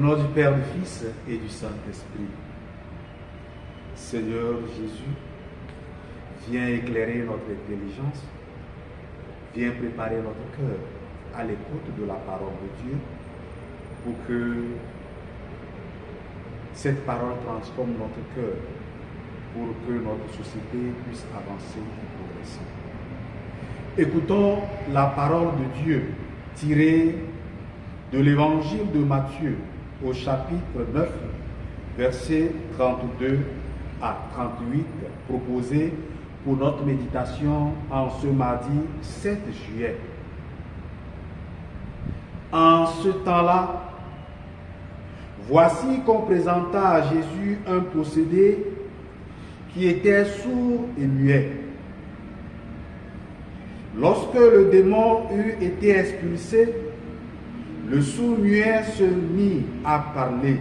nom du Père, du Fils et du Saint-Esprit. Seigneur Jésus, viens éclairer notre intelligence, viens préparer notre cœur à l'écoute de la parole de Dieu pour que cette parole transforme notre cœur, pour que notre société puisse avancer et progresser. Écoutons la parole de Dieu tirée de l'évangile de Matthieu au chapitre 9, versets 32 à 38, proposé pour notre méditation en ce mardi 7 juillet. En ce temps-là, voici qu'on présenta à Jésus un possédé qui était sourd et muet. Lorsque le démon eut été expulsé, le sourd-muet se mit à parler.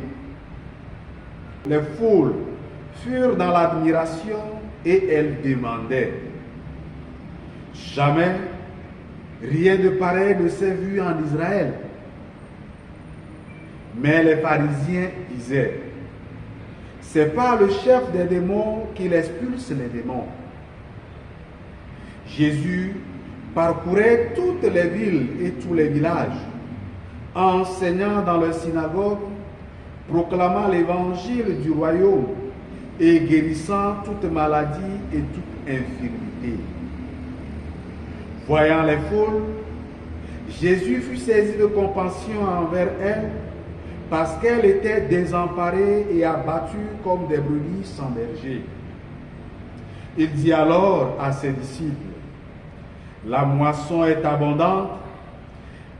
Les foules furent dans l'admiration et elles demandaient: jamais rien de pareil ne s'est vu en Israël. Mais les pharisiens disaient: c'est pas le chef des démons qui expulse les démons. Jésus parcourait toutes les villes et tous les villages, enseignant dans leurs synagogues, proclamant l'évangile du royaume et guérissant toute maladie et toute infirmité. Voyant les foules, Jésus fut saisi de compassion envers elles parce qu'elles étaient désemparées et abattues comme des brebis sans berger. Il dit alors à ses disciples: la moisson est abondante,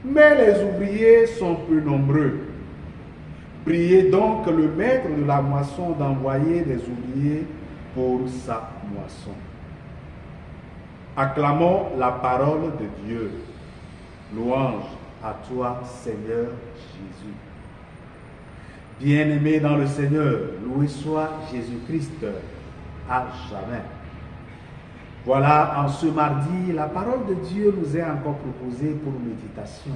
mais les ouvriers sont peu nombreux. Priez donc le maître de la moisson d'envoyer des ouvriers pour sa moisson. Acclamons la parole de Dieu. Louange à toi, Seigneur Jésus. Bien-aimés dans le Seigneur, loué soit Jésus-Christ à jamais. Voilà, en ce mardi, la parole de Dieu nous est encore proposée pour méditation.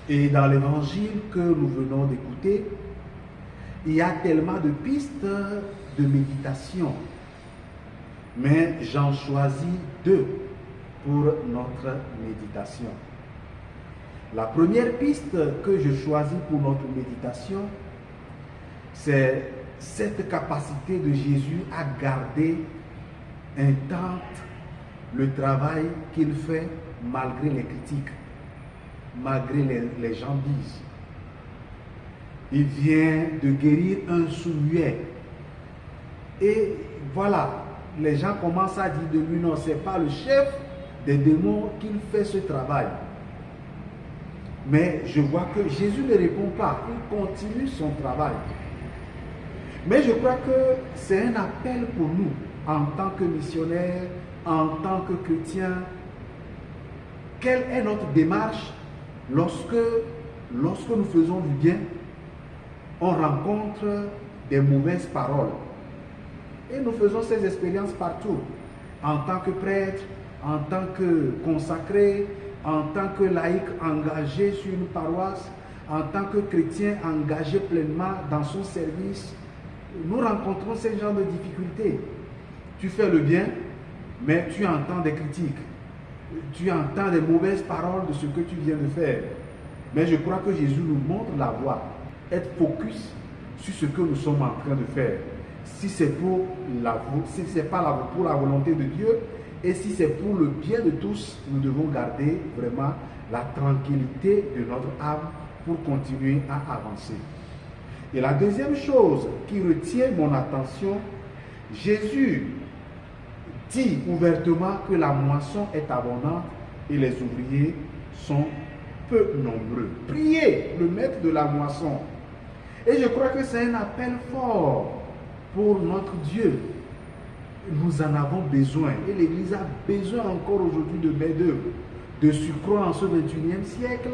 Et dans l'évangile que nous venons d'écouter, il y a tellement de pistes de méditation. Mais j'en choisis deux pour notre méditation. La première piste que je choisis pour notre méditation, c'est cette capacité de Jésus à garder intacte le travail qu'il fait malgré les critiques, malgré les gens disent. Il vient de guérir un sourd-muet. Et voilà, les gens commencent à dire de lui: non, ce n'est pas le chef des démons qui fait ce travail. Mais je vois que Jésus ne répond pas, il continue son travail. Mais je crois que c'est un appel pour nous, en tant que missionnaires, en tant que chrétiens. Quelle est notre démarche lorsque nous faisons du bien, on rencontre des mauvaises paroles? Et nous faisons ces expériences partout, en tant que prêtre, en tant que consacré, en tant que laïc engagé sur une paroisse, en tant que chrétien engagé pleinement dans son service. Nous rencontrons ce genre de difficultés. Tu fais le bien, mais tu entends des critiques. Tu entends des mauvaises paroles de ce que tu viens de faire. Mais je crois que Jésus nous montre la voie. Être focus sur ce que nous sommes en train de faire. Si c'est si c'est pas pour la volonté de Dieu, et si c'est pour le bien de tous, nous devons garder vraiment la tranquillité de notre âme pour continuer à avancer. Et la deuxième chose qui retient mon attention, Jésus dit ouvertement que la moisson est abondante et les ouvriers sont peu nombreux. Priez le maître de la moisson. Et je crois que c'est un appel fort pour notre Dieu. Nous en avons besoin. Et l'Église a besoin encore aujourd'hui de main-d'œuvre, de surcroît en ce 21e siècle.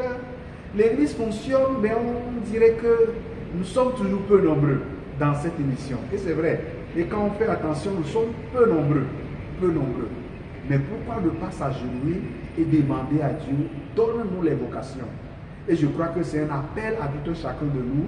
L'Église fonctionne, mais on dirait que nous sommes toujours peu nombreux dans cette émission. Et c'est vrai. Et quand on fait attention, nous sommes peu nombreux. Peu nombreux. Mais pourquoi ne pas s'agenouiller et demander à Dieu: donne-nous les vocations. Et je crois que c'est un appel à tout un chacun de nous,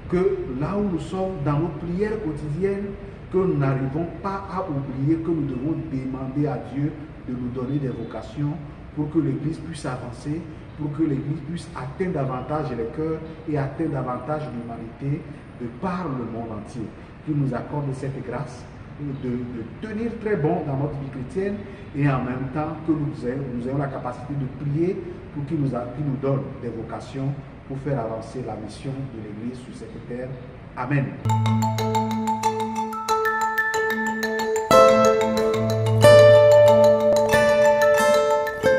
que là où nous sommes dans nos prières quotidiennes, que nous n'arrivons pas à oublier que nous devons demander à Dieu de nous donner des vocations pour que l'Église puisse avancer, pour que l'Église puisse atteindre davantage les cœurs et atteindre davantage l'humanité de par le monde entier. Qu'il nous accorde cette grâce de tenir très bon dans notre vie chrétienne et en même temps que nous ayons la capacité de prier pour qu'il nous donne des vocations pour faire avancer la mission de l'Église sur cette terre. Amen.